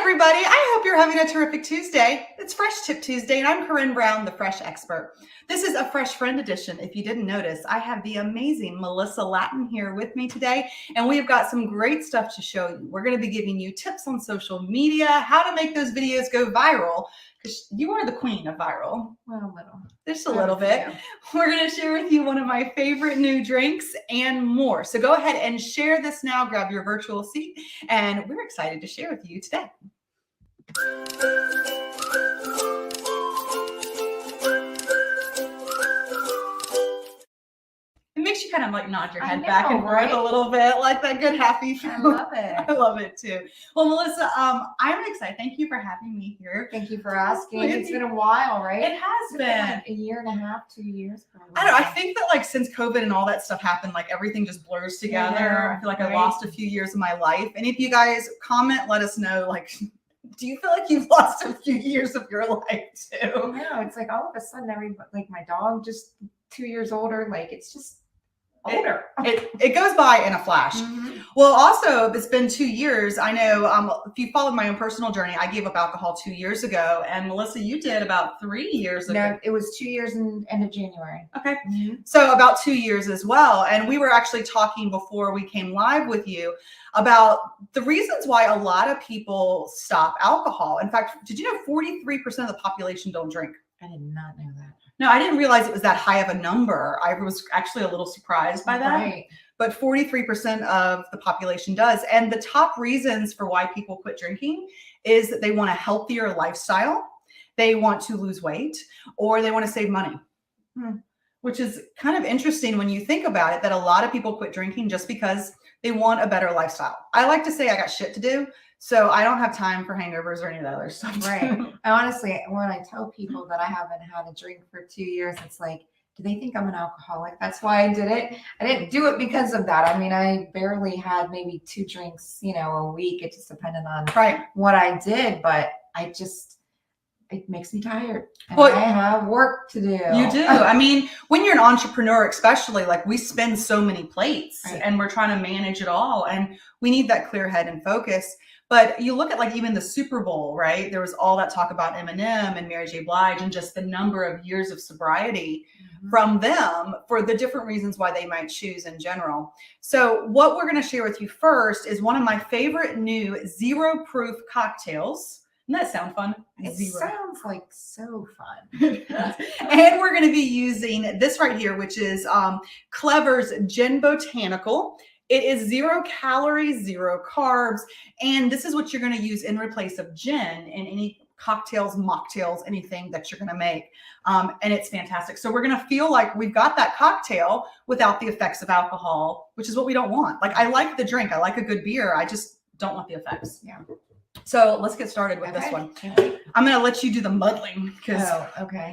everybody. I hope you're having a terrific Tuesday. It's Fresh Tip Tuesday, and I'm Corinne Brown, the Fresh Expert. This is a Fresh Friend edition. If you didn't notice, I have the amazing Melissa Latin here with me today, and we've got some great stuff to show you. We're going to be giving you tips on social media, how to make those videos go viral, because you are the queen of viral. Well, a little. Just a little bit. Yeah. We're going to share with you one of my favorite new drinks and more. So go ahead and share this now. Grab your virtual seat, and we're excited to share with you today. It makes you kind of like nod your head back and forth a little bit, like that good happy feel. I love it. I love it too. Well, Melissa, I'm excited. Thank you for having me here. Thank you for asking. It's been a while, right? It has been like a year and a half, 2 years. Probably. I don't know. I think that like since COVID and all that stuff happened, like everything just blurs together. Yeah, I feel like I lost a few years of my life. And if you guys comment, let us know, like, do you feel like you've lost a few years of your life too? No, it's like all of a sudden, like my dog just 2 years older. Like it's just older. It goes by in a flash. Mm-hmm. Well, also, it's been 2 years. I know if you followed my own personal journey, I gave up alcohol 2 years ago. And Melissa, you did about 3 years ago. No, it was 2 years in end of January. Okay. Mm-hmm. So about 2 years as well. And we were actually talking before we came live with you about the reasons why a lot of people stop alcohol. In fact, did you know 43% of the population don't drink? I did not know that. No, I didn't realize it was that high of a number. I was actually a little surprised by that. Right. But 43% of the population does. And the top reasons for why people quit drinking is that they want a healthier lifestyle, they want to lose weight, or they want to save money. Which is kind of interesting when you think about it, that a lot of people quit drinking just because they want a better lifestyle. I like to say I got shit to do, so I don't have time for hangovers or any of that other stuff. Right. Honestly, when I tell people that I haven't had a drink for 2 years, it's like, do they think I'm an alcoholic? That's why I did it. I didn't do it because of that. I mean, I barely had maybe 2 drinks, a week. It just depended on what I did, but it makes me tired. And I have work to do. You do. I mean, when you're an entrepreneur, especially, like we spin so many plates and we're trying to manage it all. And we need that clear head and focus. But you look at like even the Super Bowl, right? There was all that talk about Eminem and Mary J. Blige and just the number of years of sobriety from them for the different reasons why they might choose in general. So what we're going to share with you first is one of my favorite new zero proof cocktails. Doesn't that sound fun? It sounds like so fun. And we're going to be using this right here, which is Clever's Gin Botanical. It is 0 calories, 0 carbs. And this is what you're going to use in replace of gin in any cocktails, mocktails, anything that you're going to make. And it's fantastic. So we're going to feel like we've got that cocktail without the effects of alcohol, which is what we don't want. Like I like the drink. I like a good beer. I just don't want the effects. Yeah. So let's get started with this one. I'm going to let you do the muddling because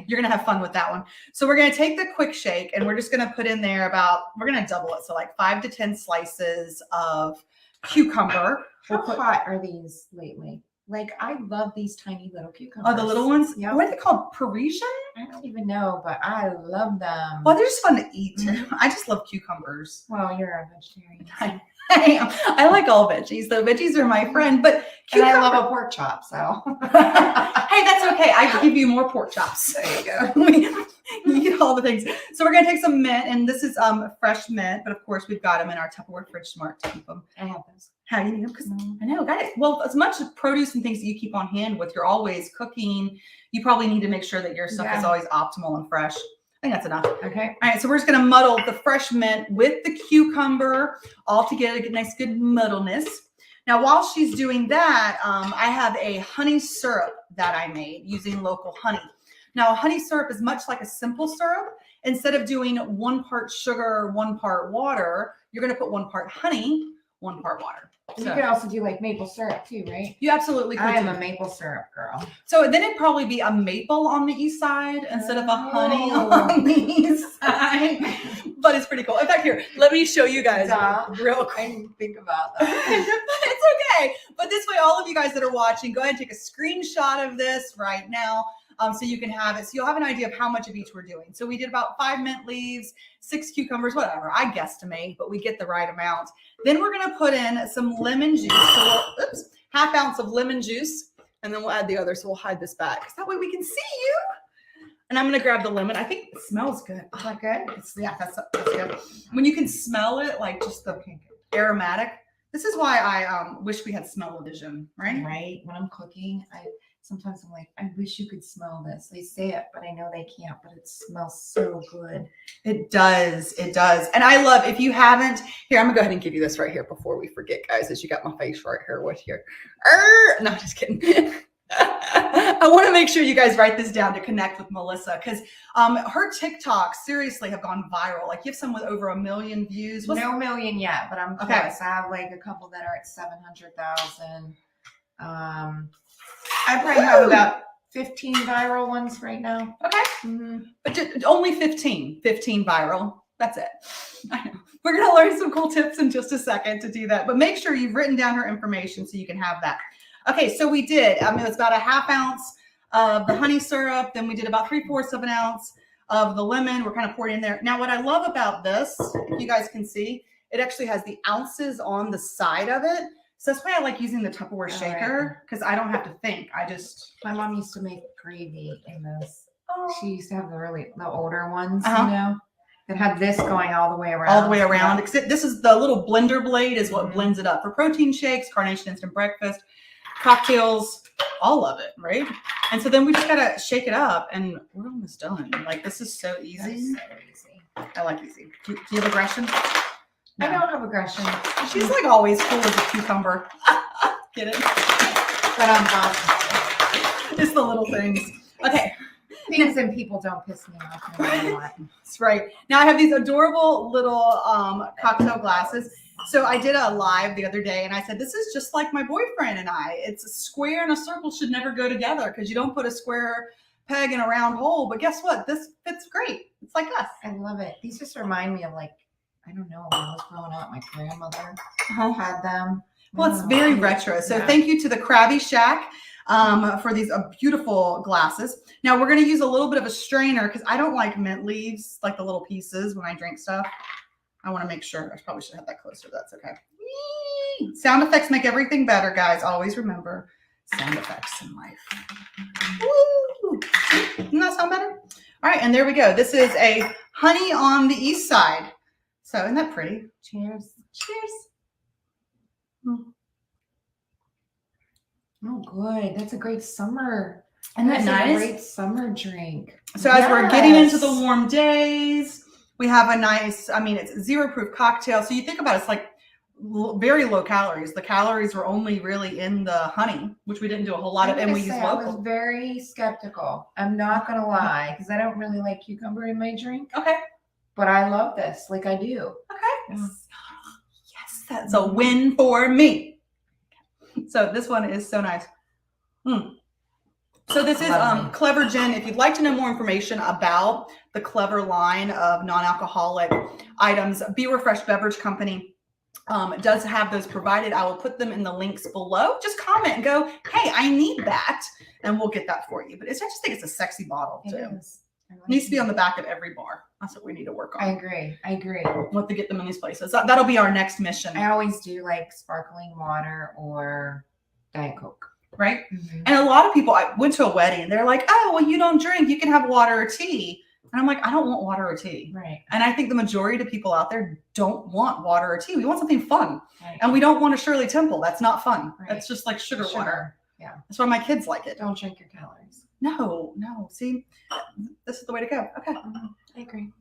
you're going to have fun with that one. So we're going to take the quick shake and we're just going to put in there we're going to double it. So like 5 to 10 slices of cucumber. How hot are these lately? Like I love these tiny little cucumbers. Oh, the little ones? Yep. What are they called? Parisian? I don't even know, but I love them. Well, they're just fun to eat too. I just love cucumbers. Well, you're a vegetarian. I am. I like all veggies. The veggies are my friend, but I love a pork chop. So hey, that's okay. I can give you more pork chops. There you go. You get all the things. So we're gonna take some mint, and this is fresh mint, but of course we've got them in our Tupperware fridge smart to keep them. I have those. How do you know? Because I know, guys. Well, as much produce and things that you keep on hand with, you're always cooking. You probably need to make sure that your stuff is always optimal and fresh. I think that's enough. Okay. All right. So we're just going to muddle the fresh mint with the cucumber all together to get nice, good muddleness. Now, while she's doing that, I have a honey syrup that I made using local honey. Now, a honey syrup is much like a simple syrup. Instead of doing 1 part sugar, 1 part water, you're going to put 1 part honey, 1 part water. So you could also do like maple syrup too, right? You absolutely could. I am a maple syrup girl. So then it'd probably be a maple on the east side instead of a honey on the east side. But it's pretty cool. In fact, here, let me show you guys real quick. I didn't think about that. It's okay. But this way, all of you guys that are watching, go ahead and take a screenshot of this right now. So you can have it. So you'll have an idea of how much of each we're doing. So we did about 5 mint leaves, 6 cucumbers, whatever. I guesstimate, but we get the right amount. Then we're going to put in some lemon juice. 1/2 ounce of lemon juice, and then we'll add the other. So we'll hide this back because that way we can see you. And I'm gonna grab the lemon. I think it smells good. Is that good? Yeah, that's good. When you can smell it, like just the aromatic. This is why I wish we had smell-o-vision, right? Right. When I'm cooking, sometimes I'm like, I wish you could smell this. They say it, but I know they can't. But it smells so good. It does. It does. And I love, if you haven't, here, I'm gonna go ahead and give you this right here before we forget, guys, as you got my face right here. What here? No, just kidding. I want to make sure you guys write this down to connect with Melissa, because her TikToks seriously have gone viral. Like you have some with over 1 million views. No million yet, but I'm close. Okay. I have like a couple that are at 700,000. I probably have about 15 viral ones right now. Okay. But only 15 viral. That's it. I know. We're going to learn some cool tips in just a second to do that, but make sure you've written down her information so you can have that. Okay, so we did, it was about 1/2 ounce of the honey syrup. Then we did about 3/4 of an ounce of the lemon. We're kind of pouring in there. Now, what I love about this, if you guys can see, it actually has the ounces on the side of it. So that's why I like using the Tupperware shaker, because I don't have to think. My mom used to make gravy in this. Oh. She used to have the older ones, you know, that had this going all the way around. All the way around. Yeah. Except this is the little blender blade is what blends it up for protein shakes, Carnation Instant Breakfast, cocktails, all of it, right? And so then we just gotta shake it up, and we're almost done. Like this is so easy. That's so easy. I like easy. Do you have aggression? No. I don't have aggression. She's like always cool as a cucumber. Get it? But I'm not. It's the little things. Okay. Things and people don't piss me off no matter what. That's right. Now I have these adorable little cocktail glasses. So I did a live the other day and I said, this is just like my boyfriend and I. It's a square and a circle should never go together because you don't put a square peg in a round hole. But guess what? This fits great. It's like us. I love it. These just remind me of like, I don't know, when I was growing up, my grandmother had them. Well, it's very retro. So thank you to the Krabby Shack for these beautiful glasses. Now we're going to use a little bit of a strainer because I don't like mint leaves, like the little pieces when I drink stuff. I want to make sure. I probably should have that closer. That's okay. Whee! Sound effects make everything better, guys. Always remember sound effects in life. Woo! Doesn't that sound better? All right, and there we go. This is a honey on the east side. So isn't that pretty? Cheers. Cheers. Oh, good. That's a great summer. Isn't that nice? A great summer drink. So as we're getting into the warm days, we have a nice, it's 0-proof cocktail. So you think about it, it's like very low calories. The calories were only really in the honey, which we didn't do a whole lot of, and we use local. I was very skeptical. I'm not going to lie, because I don't really like cucumber in my drink. Okay. But I love this, like I do. Okay. Yes, that's a win for me. So this one is so nice. So this is Clever Gin. If you'd like to know more information about the Clever line of non-alcoholic items, Be Refreshed Beverage Company does have those provided. I will put them in the links below. Just comment and go, hey, I need that, and we'll get that for you. But I just think it's a sexy bottle too. It is. It needs to be on the back of every bar. That's what we need to work on. I agree. We'll have to get them in these places. That'll be our next mission. I always do like sparkling water or Diet Coke. Right? And a lot of people, I went to a wedding and they're like, oh, well, you don't drink. You can have water or tea. And I'm like, I don't want water or tea. Right. And I think the majority of people out there don't want water or tea. We want something fun. Right. And we don't want a Shirley Temple. That's not fun. Right. That's just like sugar water. Yeah. That's why my kids like it. Don't drink your calories. No. See, this is the way to go. Okay. I agree.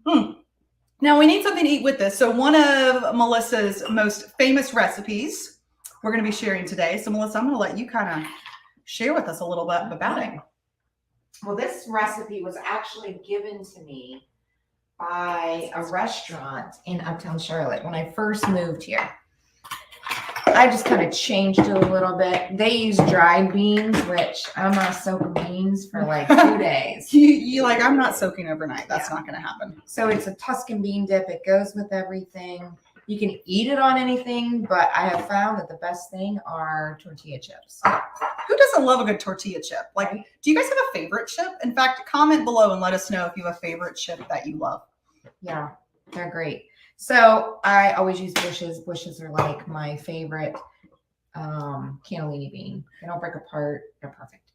Now we need something to eat with this. So one of Melissa's most famous recipes we're going to be sharing today. So Melissa, I'm going to let you kind of share with us a little bit about it. Well, this recipe was actually given to me by a restaurant in Uptown Charlotte when I first moved here. I just kind of changed it a little bit. They use dried beans, which I'm not soaking beans for like 2 days. You like, I'm not soaking overnight. That's not going to happen. So it's a Tuscan bean dip. It goes with everything. You can eat it on anything, but I have found that the best thing are tortilla chips. Who doesn't love a good tortilla chip? Like, do you guys have a favorite chip? In fact, comment below and let us know if you have a favorite chip that you love. Yeah, they're great. So I always use Bush's. Bush's are like my favorite cannellini bean. They don't break apart. They're perfect.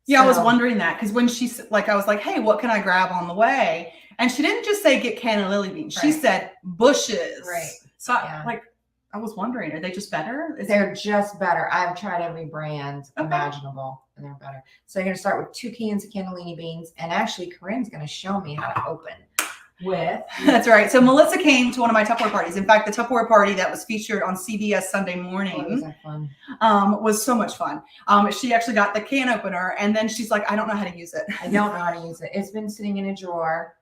Yeah, I was wondering that because when I was like, hey, what can I grab on the way? And she didn't just say get cannellini beans. She said bushes. Right. So I was wondering, are they just better? They're just better. I've tried every brand imaginable, and they're better. So you're going to start with 2 cans of cannellini beans, and actually Corinne's going to show me how to open with. That's right. So Melissa came to one of my Tupperware parties. In fact, the Tupperware party that was featured on CBS Sunday Morning was that fun? Was so much fun. She actually got the can opener, and then she's like, I don't know how to use it. I don't know how to use it. It's been sitting in a drawer.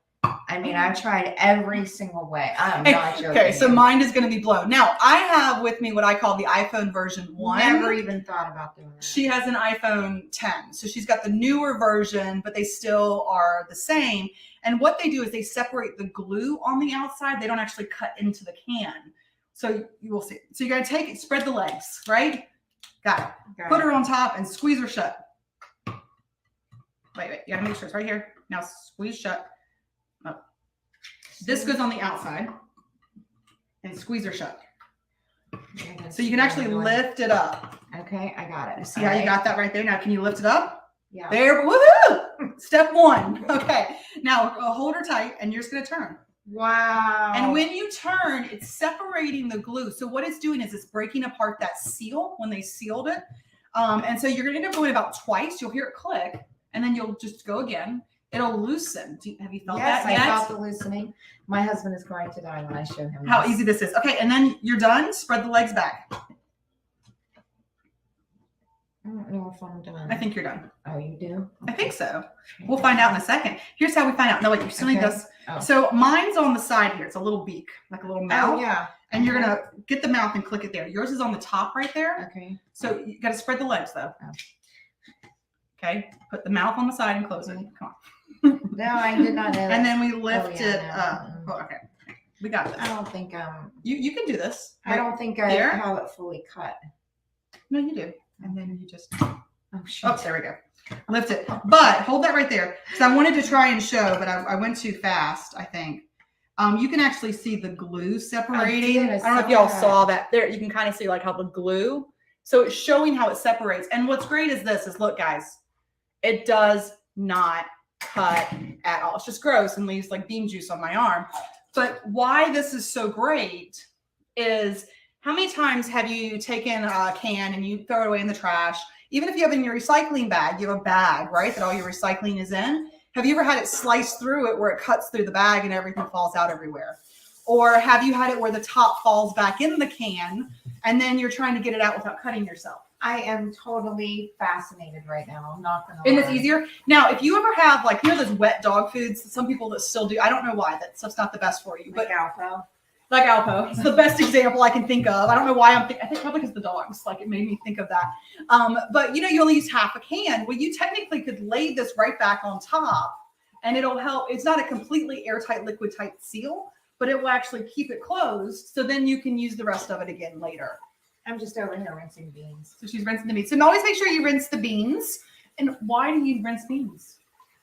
I mean, I've tried every single way. I'm not joking. Okay, so mine is going to be blown. Now, I have with me what I call the iPhone version 1. Never even thought about doing that. She has an iPhone 10. So she's got the newer version, but they still are the same. And what they do is they separate the glue on the outside. They don't actually cut into the can. So you will see. So you got to take it, spread the legs, right? Got it. Put her on top and squeeze her shut. Wait. You got to make sure it's right here. Now squeeze shut. Oh. This goes on the outside and squeeze her shut. So you can actually lift it up. Okay, I got it. See how you got that right there? Now, can you lift it up? Yeah. There, woohoo! Step 1. Okay. Now hold her tight and you're just going to turn. Wow. And when you turn, it's separating the glue. So what it's doing is it's breaking apart that seal when they sealed it. And so you're going to end up going about twice. You'll hear it click and then you'll just go again. It'll loosen. Have you felt that yet? Yes, I felt the loosening. My husband is going to die when I show him how easy this is. Okay, and then you're done. Spread the legs back. I don't know if I'm done. I think you're done. Oh, you do? I think so. We'll find out in a second. Here's how we find out. No, wait, you still need this. Oh. So mine's on the side here. It's a little beak, like a little mouth. Oh, yeah. And you're going to get the mouth and click it there. Yours is on the top right there. Okay. So you got to spread the legs, though. Oh. Okay. Put the mouth on the side and close it. Come on. No, I did not know that. And then we lift it no. up. Oh, okay. We got this. I don't think You can do this. I don't think I have it fully cut. No, you do. And then you just Oh, shit. Oh, there we go. Lift it. But hold that right there. Because I wanted to try and show, but I went too fast, I think. You can actually see the glue separating. I don't know if y'all saw that. There, you can kind of see like how the glue. So it's showing how it separates. And what's great is this, is look, guys, it does not cut at all. It's just gross and leaves like bean juice on my arm. But why this is so great is how many times have you taken a can and you throw it away in the trash? Even if you have it in your recycling bag, you have a bag, right, that all your recycling is in. Have you ever had it slice through it where it cuts through the bag and everything falls out everywhere? Or have you had it where the top falls back in the can and then you're trying to get it out without cutting yourself? I am totally fascinated right now. I'm not gonna lie. Isn't this easier? Now, if you ever have like, you know, those wet dog foods, some people that still do, I don't know why, that stuff's not the best for you. Like but Alpo. Like Alpo. It's the best example I can think of. I don't know why I think probably because the dogs, like it made me think of that. But you know, you only use half a can. Well, you technically could lay this right back on top and it'll help. It's not a completely airtight liquid type seal, but it will actually keep it closed. So then you can use the rest of it again later. I'm just over here rinsing beans. So she's rinsing the beans. So always make sure you rinse the beans. And why do you rinse beans?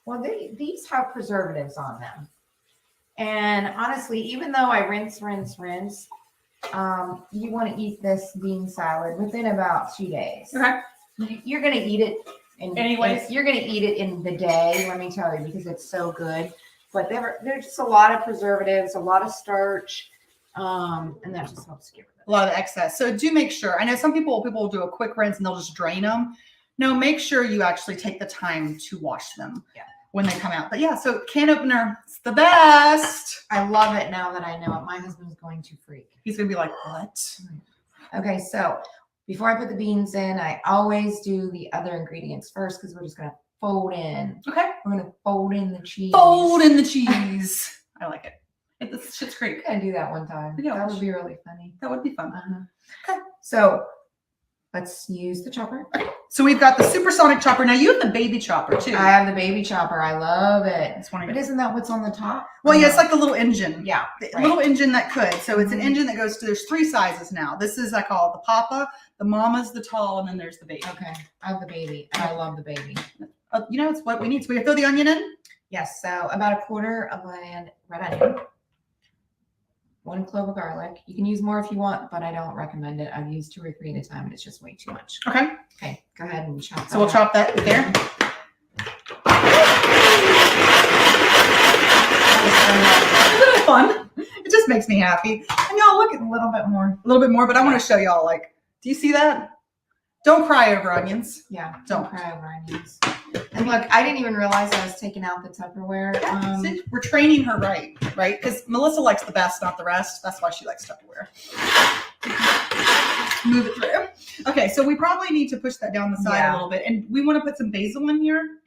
Well, these have preservatives on them. And honestly, even though I rinse, you want to eat this bean salad within about 2 days. Okay. You're going to eat it anyways. You're going to eat it in the day, let me tell you, because it's so good. But there's just a lot of preservatives, a lot of starch, and that just helps get rid of it. A lot of excess. So do make sure. I know some people will do a quick rinse and they'll just drain them. No, make sure you actually take the time to wash them when they come out. But yeah, so can opener, it's the best. I love it now that I know it. My husband's going to freak. He's going to be like, what? Okay, so before I put the beans in, I always do the other ingredients first because we're just going to fold in. Okay. We're going to fold in the cheese. Fold in the cheese. I like it. This shit's great. We're going to do that one time. Yeah, that would be really funny. That would be fun. Okay. So let's use the chopper. Okay. So we've got the supersonic chopper. Now you have the baby chopper too. I have the baby chopper. I love it. But isn't that what's on the top? Well, yeah, it's like the little engine. Yeah. The little engine that could. So it's an engine that goes to, there's 3 sizes now. This is, I call it the papa, the mama's the tall, and then there's the baby. Okay. I have the baby. And I love the baby. You know, it's what we need. So we throw the onion in? Yes. So about 1/4 of a red onion. 1 clove of garlic. You can use more if you want, but I don't recommend it. I've used 2 or 3 at a time, and it's just way too much. Okay. Okay, go ahead and chop that. So we'll chop that there. Isn't it fun? It just makes me happy. And y'all look at A little bit more. a little bit more, but I want to show y'all, like, do you see that? Don't cry over onions. Yeah, Don't. cry over onions. And look, I didn't even realize I was taking out the Tupperware. See, we're training her right? Because Melissa likes the best, not the rest. That's why she likes Tupperware. Move it through. Okay, so we probably need to push that down the side a little bit. And we want to put some basil in here.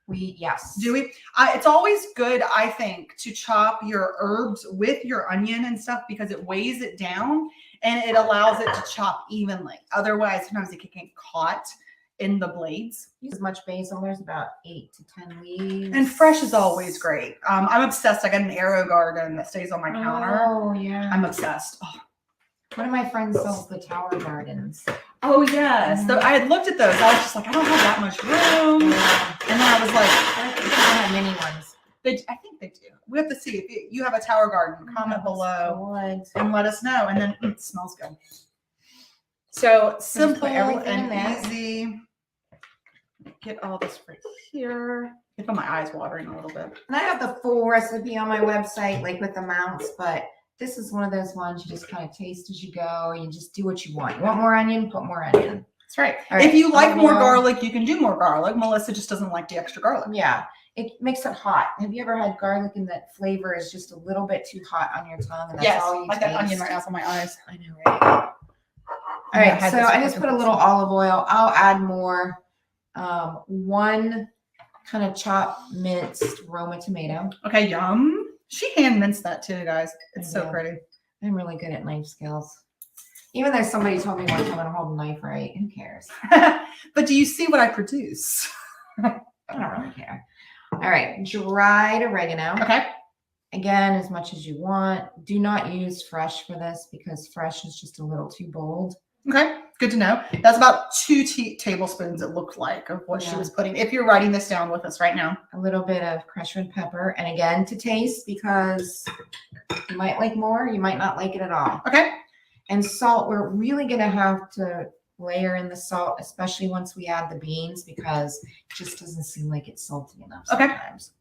Yes. Do we? It's always good, I think, to chop your herbs with your onion and stuff because it weighs it down and it allows it to chop evenly. Otherwise, sometimes it can get caught in the blades. Use as much basil. There's about 8 to 10 leaves. And fresh is always great. I'm obsessed. I got an arrow garden that stays on my counter. Oh, yeah. I'm obsessed. Oh. One of my friends sells the tower gardens. Oh, yes. So I had looked at those. I was just like, I don't have that much room. And then I was like, I think they have mini ones. I think they do. We have to see. If you have a tower garden, comment below and let us know. And then it smells good. So simple and easy. Get all this right here. I feel my eyes watering a little bit. And I have the full recipe on my website, like with amounts, but this is one of those ones you just kind of taste as you go. You just do what you want. You want more onion, put more onion. That's right. If you like more garlic, you can do more garlic. Melissa just doesn't like the extra garlic. Yeah. It makes it hot. Have you ever had garlic and that flavor is just a little bit too hot on your tongue? And that's all you like taste? That onion right now on my eyes. I know, right? All right, so I just put a little olive oil. I'll add more. 1 kind of chopped minced Roma tomato. Okay, yum. She hand minced that too, guys. It's so pretty. I'm really good at knife skills. Even though somebody told me one time I don't hold a knife right, who cares? But do you see what I produce? I don't really care. All right, dried oregano. Okay. Again, as much as you want. Do not use fresh for this because fresh is just a little too bold. Okay, good to know. That's about 2 tablespoons, it looked like, of what she was putting. If you're writing this down with us right now. A little bit of crushed red pepper. And again, to taste because you might like more, you might not like it at all. Okay. And salt, we're really going to have to layer in the salt, especially once we add the beans because it just doesn't seem like it's salty enough sometimes.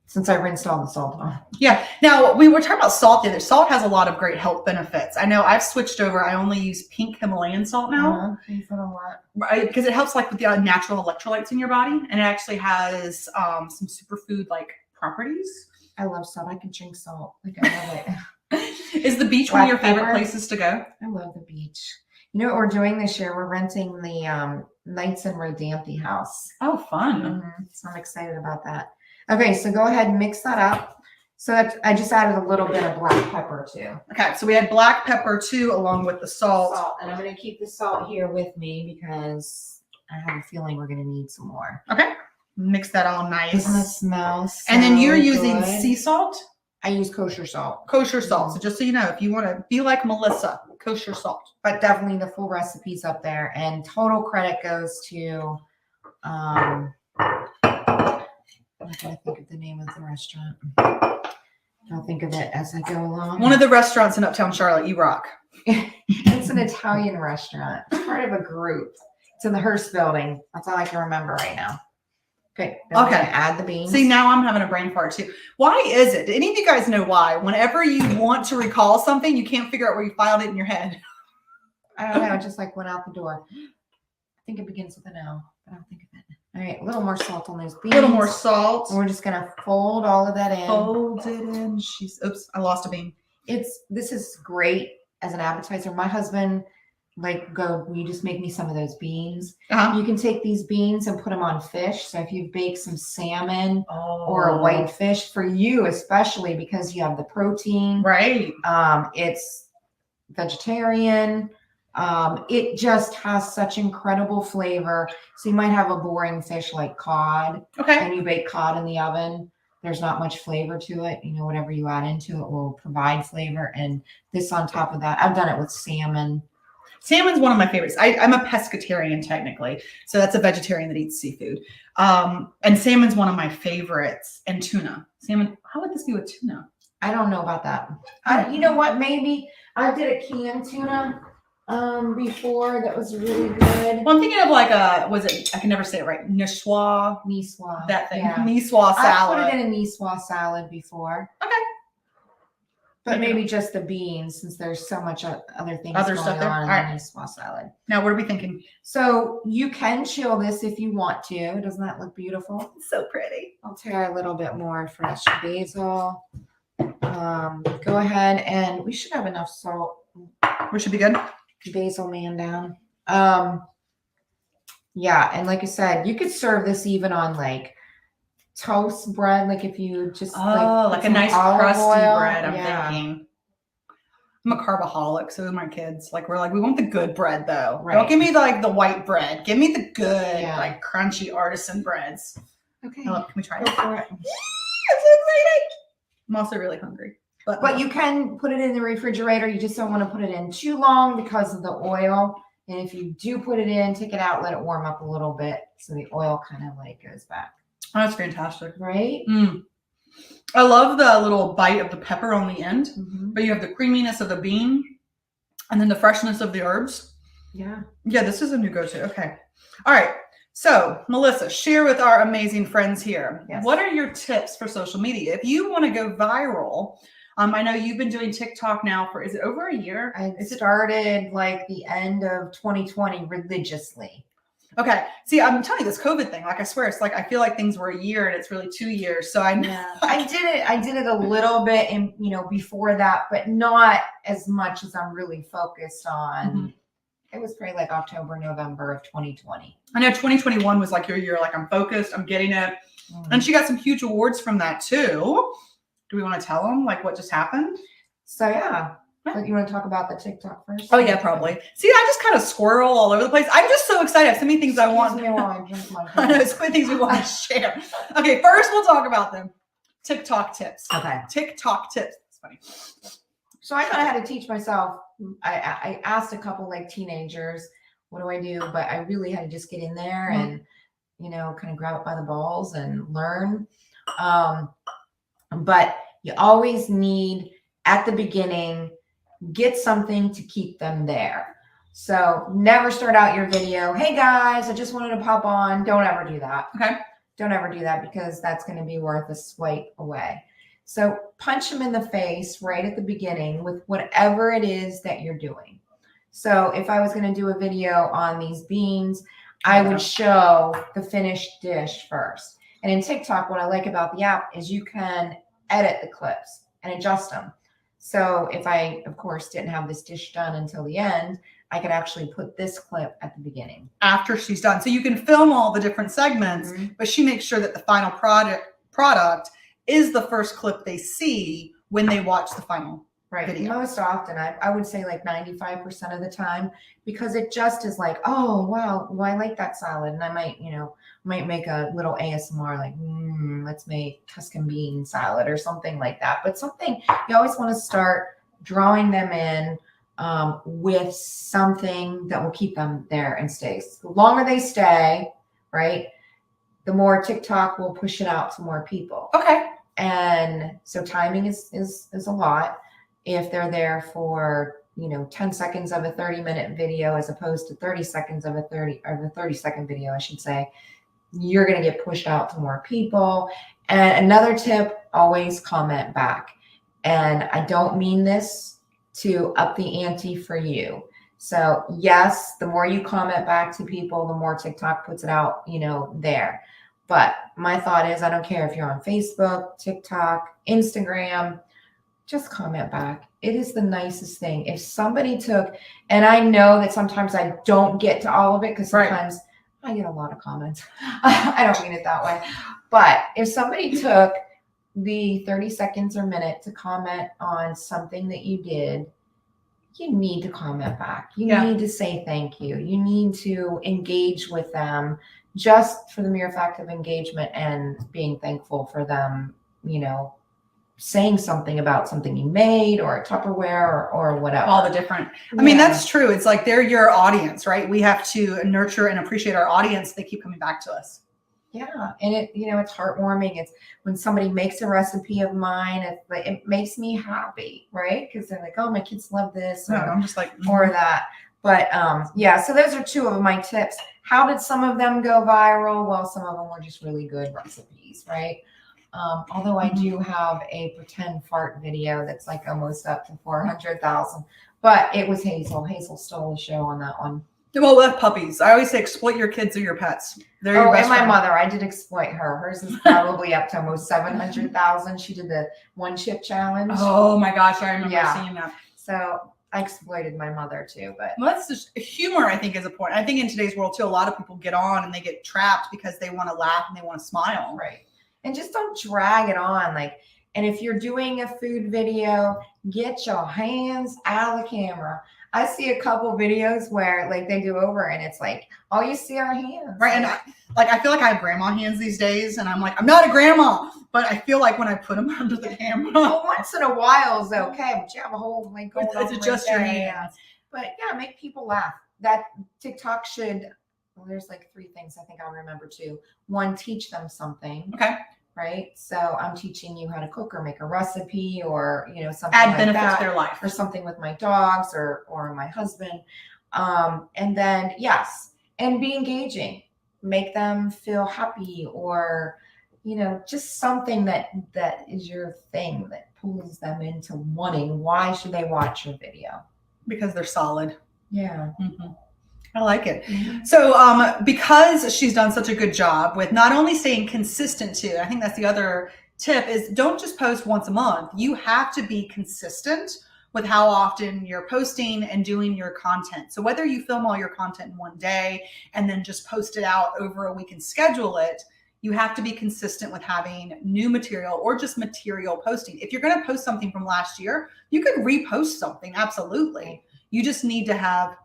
Since I rinsed all the salt off. Yeah. Now, we were talking about salt the other. Salt has a lot of great health benefits. I know I've switched over. I only use pink Himalayan salt now. Use it a lot. Right, because it helps like with the natural electrolytes in your body. And it actually has some superfood like properties. I love salt. I can drink salt. Like I love it. Is the beach one of your favorite places to go? I love the beach. You know what we're doing this year? We're renting the Nights in Rodanthe house. Oh, fun. So I'm excited about that. Okay, so go ahead and mix that up. So I just added a little bit of black pepper too. Okay, so we had black pepper too, along with the salt. And I'm going to keep the salt here with me because I have a feeling we're going to need some more. Okay, mix that all nice. Doesn't it smell so And then you're using good? sea salt? I use kosher salt. Kosher salt. So just so you know, if you want to be like Melissa, kosher salt. But definitely the full recipe's up there. And total credit goes to I gotta think of the name of the restaurant. I'll think of it as I go along. One of the restaurants in Uptown Charlotte, you rock. It's an Italian restaurant. It's part of a group. It's in the Hearst building. That's all I can remember right now. Okay. Okay. Add the beans. See, now I'm having a brain fart too. Why is it? Do any of you guys know why? Whenever you want to recall something, you can't figure out where you filed it in your head. I don't know. It just like went out the door. I think it begins with an L, but I don't think of it. All right, a little more salt on those beans. A little more salt. And we're just gonna fold all of that in. Fold it in. Oops, I lost a bean. This is great as an appetizer. My husband, you just make me some of those beans. You can take these beans and put them on fish. So if you bake some salmon or a white fish, for you especially because you have the protein. Right. It's vegetarian. It just has such incredible flavor. So you might have a boring fish like cod. Okay. And you bake cod in the oven. There's not much flavor to it. You know, whatever you add into it will provide flavor. And this on top of that, I've done it with salmon. Salmon's one of my favorites. I'm a pescatarian technically. So that's a vegetarian that eats seafood. And salmon's one of my favorites. And tuna. Salmon, how would this be with tuna? I don't know about that. You know what? Maybe I did a canned tuna before that was really good. Well, I'm thinking of like was it? I can never say it right. Niçoise. Niçoise. That thing. Yeah. Niçoise salad. I put it in a Niçoise salad before. Okay. But maybe just the beans, since there's so much other things Other going stuff there? on in All the right. Niçoise salad. Now, what are we thinking? So you can chill this if you want to. Doesn't that look beautiful? It's so pretty. I'll tear a little bit more fresh basil. Go ahead, and we should have enough salt. We should be good. Basil man down. Yeah, and like I said, you could serve this even on like toast bread, like if you just like a nice crusty bread. I'm thinking. I'm a carboholic, so are my kids. Like we're like, we want the good bread though. Right. Don't give me the white bread. Give me the good, Yeah. like crunchy artisan breads. Okay. Oh, can we try it? Go for it. I'm so excited. I'm also really hungry. But you can put it in the refrigerator. You just don't want to put it in too long because of the oil. And if you do put it in, take it out, let it warm up a little bit so the oil kind of like goes back. Oh, that's fantastic. Right? I love the little bite of the pepper on the end, Mm-hmm. but you have the creaminess of the bean and then the freshness of the herbs. Yeah. Yeah, this is a new go-to. Okay. All right. So, Melissa, share with our amazing friends here. Yes. What are your tips for social media? If you want to go viral, I know you've been doing TikTok now for, is it over a year? I started like the end of 2020 religiously. Okay. See, I'm telling you this COVID thing, like I swear, it's like, I feel like things were a year and it's really 2 years. So I did it a little bit in, before that, but not as much as I'm really focused on. Mm-hmm. It was probably like October, November of 2020. I know 2021 was like your year. Like I'm focused, I'm getting it. And she got some huge awards from that too. Do we want to tell them like what just happened? So yeah. But you want to talk about the TikTok first? Oh yeah, probably. See, I just kind of squirrel all over the place. I'm just so excited. I have so many things I want. Excuse me while I drink my I know, so many things we want to share. Okay, first we'll talk about them. TikTok tips. Okay. TikTok tips. That's funny. So I kind of had to teach myself. I asked a couple like teenagers, what do I do? But I really had to just get in there and, kind of grab it by the balls and learn. But you always need at the beginning, get something to keep them there. So never start out your video, hey guys, I just wanted to pop on. Don't ever do that. Okay. Don't ever do that because that's going to be worth a swipe away. So punch them in the face right at the beginning with whatever it is that you're doing. So if I was going to do a video on these beans, I would show the finished dish first. And in TikTok, what I like about the app is you can edit the clips and adjust them. So if I, of course, didn't have this dish done until the end, I could actually put this clip at the beginning. After she's done. So you can film all the different segments, but she makes sure that the final product is the first clip they see when they watch the final video. Most often, I would say like 95% of the time, because it just is like, oh, wow, well, I like that salad. And I might make a little ASMR like, let's make Tuscan bean salad or something like that. But something you always want to start drawing them in with something that will keep them there and stay. The longer they stay, right, the more TikTok will push it out to more people. Okay. And so timing is a lot. If they're there for 10 seconds of a 30-minute video as opposed to 30 seconds of a 30-second video, I should say, you're going to get pushed out to more people. And another tip, always comment back. And I don't mean this to up the ante for you. So yes, the more you comment back to people, the more TikTok puts it out, there. But my thought is, I don't care if you're on Facebook, TikTok, Instagram, just comment back. It is the nicest thing. If somebody took, and I know that sometimes I don't get to all of it because sometimes I get a lot of comments. I don't mean it that way. But if somebody took the 30 seconds or minute to comment on something that you did, you need to comment back. You need to say thank you. You need to engage with them just for the mere fact of engagement and being thankful for them, saying something about something you made or a Tupperware or whatever. All the different. I mean, that's true. It's like they're your audience, right? We have to nurture and appreciate our audience. They keep coming back to us. Yeah, and it's heartwarming. It's when somebody makes a recipe of mine, it makes me happy, right? Because they're like, oh, my kids love this, No, I'm just like, or that. But yeah, so those are two of my tips. How did some of them go viral? Well, some of them were just really good recipes, right? Although I do have a pretend fart video that's like almost up to 400,000, but it was Hazel. Hazel stole the show on that one. Well, with puppies, I always say exploit your kids or your pets. They're your best and my friend. mother, I did exploit her. Hers is probably up to almost 700,000. She did the one chip challenge. Oh my gosh, I remember seeing that. So I exploited my mother too, but well, that's just humor. I think is a point. I think in today's world too, a lot of people get on and they get trapped because they want to laugh and they want to smile. Right. And just don't drag it on. And if you're doing a food video, get your hands out of the camera. I see a couple videos where they do over and it's like, all you see are hands. Right. And I feel like I have grandma hands these days and I'm like, I'm not a grandma, but I feel like when I put them under the camera. Well, once in a while is okay, but you have a whole going on. It's just your hands. But yeah, make people laugh. That TikTok should, there's 3 things I think I'll remember too. 1, teach them something. Okay. Right. So I'm teaching you how to cook or make a recipe or, something add like benefits that, to their life or something with my dogs or my husband. And then, yes, and be engaging, make them feel happy or, just something that is your thing that pulls them into wanting. Why should they watch your video? Because they're solid. Yeah. Mm-hmm. I like it. So because she's done such a good job with not only staying consistent too, I think that's the other tip is don't just post once a month. You have to be consistent with how often you're posting and doing your content. So whether you film all your content in one day and then just post it out over a week and schedule it, you have to be consistent with having new material or just material posting. If you're going to post something from last year, you could repost something. Absolutely. You just need to have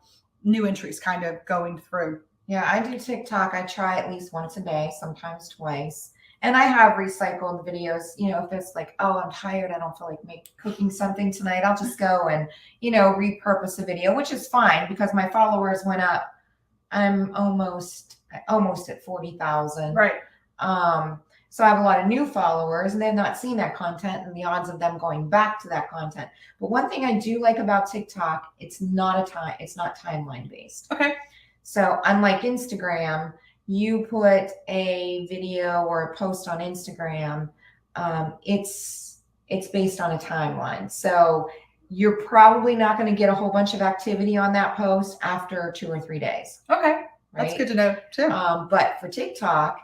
new entries kind of going through. Yeah, I do TikTok. I try at least once a day, sometimes twice. And I have recycled videos, if it's oh, I'm tired, I don't feel like cooking something tonight, I'll just go and, repurpose a video, which is fine because my followers went up. I'm almost at 40,000. Right. So I have a lot of new followers and they've not seen that content and the odds of them going back to that content. But one thing I do like about TikTok, it's not timeline based. Okay. So unlike Instagram, you put a video or a post on Instagram, it's based on a timeline. So you're probably not going to get a whole bunch of activity on that post after 2 or 3 days. Okay. Right? That's good to know too. But for TikTok,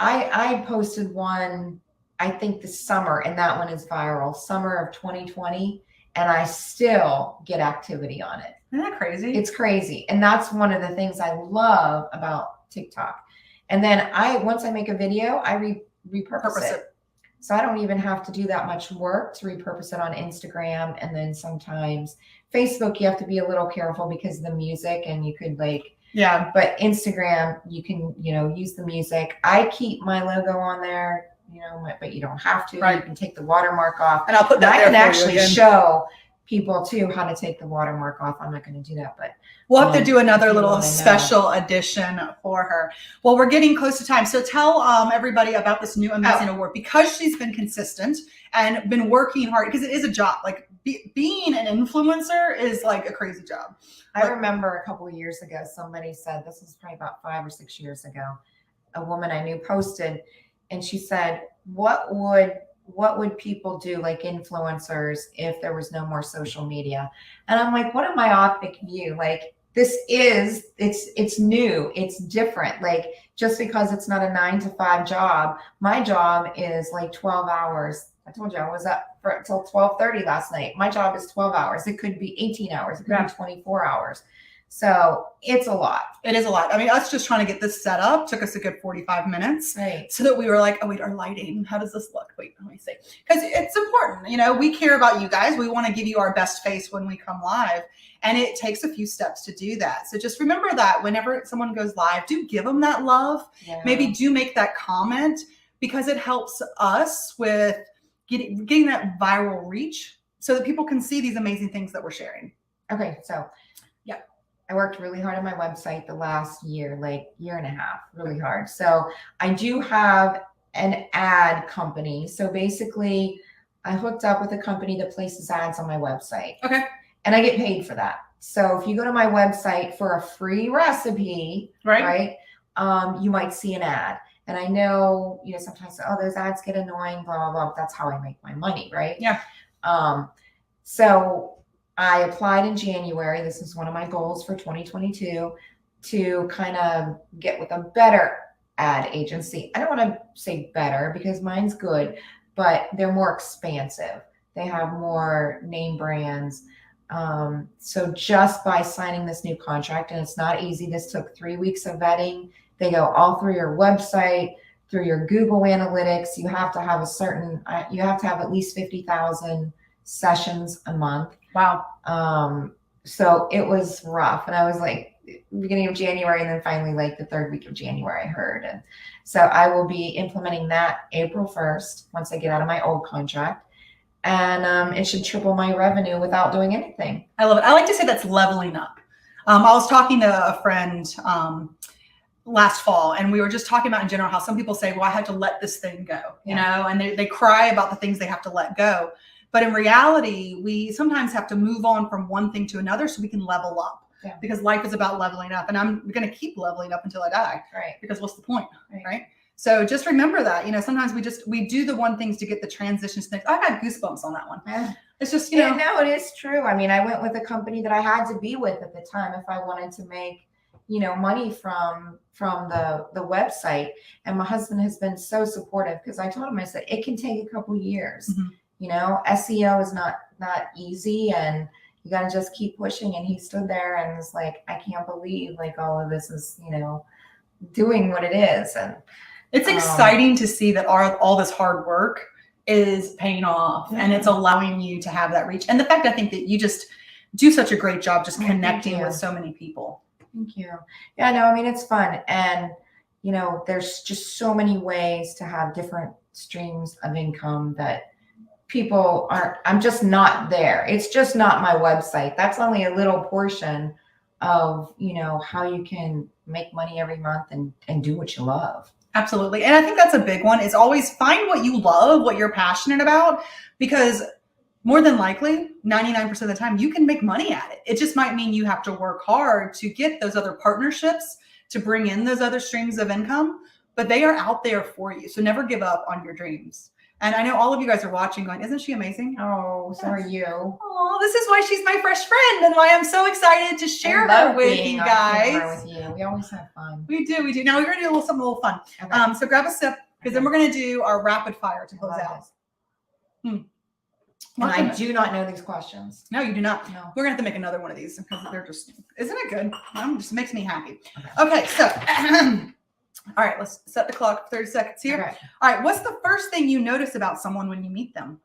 I posted one, I think this summer, and that one is viral, summer of 2020, and I still get activity on it. Isn't that crazy? It's crazy. And that's one of the things I love about TikTok. And then once I make a video, I repurpose it. So I don't even have to do that much work to repurpose it on Instagram. And then sometimes Facebook, you have to be a little careful because of the music and you could yeah. But Instagram, you can, use the music. I keep my logo on there, but you don't have to. Right. You can take the watermark off. And I'll put that I there can for you actually again. show people too how to take the watermark off. I'm not going to do that, but we'll have to do another little wanna special edition for her. Well, we're getting close to time. So tell everybody about this new amazing award because she's been consistent and been working hard because it is a job. Being an influencer is a crazy job. I remember a couple of years ago, somebody said, this was probably about 5 or 6 years ago, a woman I knew posted, and she said, what would people do, influencers, if there was no more social media? And I'm like, what a myopic view. It's new, it's different. Just because it's not a 9 to 5 job, my job is 12 hours. I told you I was up until 12:30 last night. My job is 12 hours. It could be 18 hours. It could be 24 hours. So it's a lot. It is a lot. I mean, us just trying to get this set up took us a good 45 minutes. Right. So that we were like, oh, wait, our lighting, how does this look? Wait, let me see. Because it's important. We care about you guys. We want to give you our best face when we come live. And it takes a few steps to do that. So just remember that whenever someone goes live, do give them that love. Yeah. Maybe do make that comment because it helps us with getting that viral reach so that people can see these amazing things that we're sharing. Okay. So I worked really hard on my website the last year, like year and a half, really hard. So I do have an ad company. So basically, I hooked up with a company that places ads on my website. Okay. And I get paid for that. So if you go to my website for a free recipe, right, you might see an ad. And I know, sometimes, those ads get annoying, blah, blah, blah. That's how I make my money, right? Yeah. So I applied in January. This is one of my goals for 2022 to kind of get with a better ad agency. I don't want to say better because mine's good, but they're more expansive. They have more name brands. So just by signing this new contract, and it's not easy, this took 3 weeks of vetting. They go all through your website, through your Google Analytics. You have to have at least 50,000 sessions a month. Wow. So it was rough. And I was like, beginning of January, and then finally like the third week of January, I heard. And so I will be implementing that April 1st, once I get out of my old contract. And it should triple my revenue without doing anything. I love it. I like to say that's leveling up. I was talking to a friend last fall, and we were just talking about in general how some people say, well, I had to let this thing go, and they cry about the things they have to let go. But in reality, we sometimes have to move on from one thing to another so we can level up, because life is about leveling up, and I'm going to keep leveling up until I die, right? Because what's the point, right? So just remember that, sometimes we do the one things to get the transitions next. I've had goosebumps on that one. Yeah. It's just, no, it is true. I mean, I went with a company that I had to be with at the time if I wanted to make, money from the website. And my husband has been so supportive, because I told him, I said, it can take a couple years. SEO is not easy, and you got to just keep pushing. And he stood there and was like, I can't believe like all of this is, doing what it is. And it's exciting to see that all this hard work is paying off, and it's allowing you to have that reach. And the fact, I think that you just do such a great job just connecting with so many people. Thank you. Yeah, no, I mean, it's fun. And, there's just so many ways to have different streams of income that people I'm just not there. It's just not my website. That's only a little portion of, how you can make money every month and do what you love. Absolutely. And I think that's a big one, is always find what you love, what you're passionate about, because more than likely 99% of the time you can make money at it. It just might mean you have to work hard to get those other partnerships to bring in those other streams of income, but they are out there for you. So never give up on your dreams. And I know all of you guys are watching going, isn't she amazing? Oh, so are you. Oh, this is why she's my fresh friend, and why I'm so excited to share her with you guys. With you. We always have fun. We do. Now we're going to do something a little fun. Okay. So grab a sip, because then we're going to do our rapid fire to close out. And I do not know these questions. No, you do not. No. We're going to have to make another one of these, because they're just, isn't it good? Just makes me happy. Okay, so all right, let's set the clock for 30 seconds here. Okay. All right, what's the first thing you notice about someone when you meet them?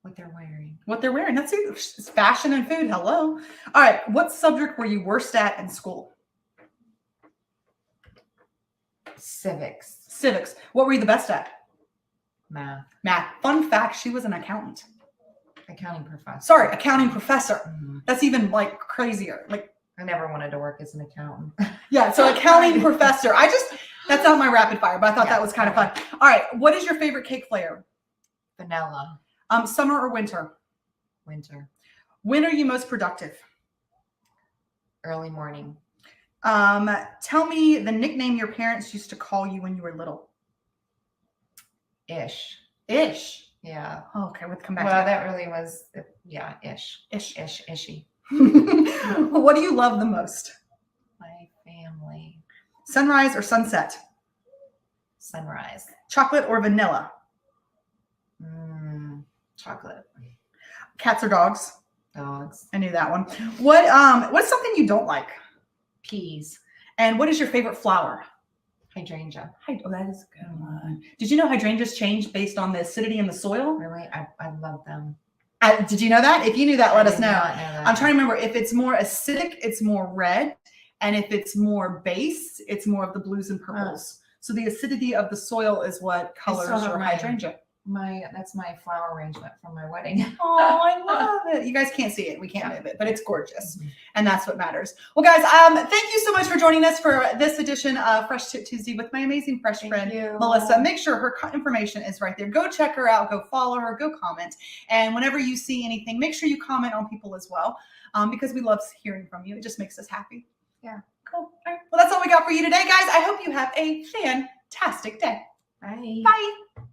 What they're wearing. What they're wearing. That's it. It's fashion and food. Hello. All right, what subject were you worst at in school? Civics. Civics. What were you the best at? Math. Fun fact, she was an accountant. Accounting professor. Sorry, accounting professor. Mm-hmm. That's even like crazier. Like, I never wanted to work as an accountant. Yeah, so accounting professor. That's not my rapid fire, but I thought that was kind of fun. All right, what is your favorite cake flavor? Vanilla. Summer or winter? Winter. When are you most productive? Early morning. Tell me the nickname your parents used to call you when you were little. Ish. Ish. Yeah. Oh, okay, we'll come back. Well, that really was, ish. Ishy. What do you love the most? My family. Sunrise or sunset? Sunrise. Chocolate or vanilla? Chocolate. Cats or dogs? Dogs. I knew that one. What's something you don't like? Peas. And what is your favorite flower? Hydrangea. Oh, that is a good one. Did you know hydrangeas change based on the acidity in the soil? Really? I love them. Did you know that? If you knew that, let us know. I'm trying to remember. If it's more acidic, it's more red. And if it's more base, it's more of the blues and purples. So the acidity of the soil is what colors your hydrangea. that's my flower arrangement from my wedding. Oh, I love it. You guys can't see it. We can't move it, but it's gorgeous. Mhm. And that's what matters. Well, guys, thank you so much for joining us for this edition of Fresh Tip Tuesday with my amazing fresh Thank friend, you. Melissa. Make sure her information is right there. Go check her out. Go follow her. Go comment. And whenever you see anything, make sure you comment on people as well, because we love hearing from you. It just makes us happy. Yeah. Cool. All right. Well, that's all we got for you today, guys. I hope you have a fantastic day. Bye. Bye.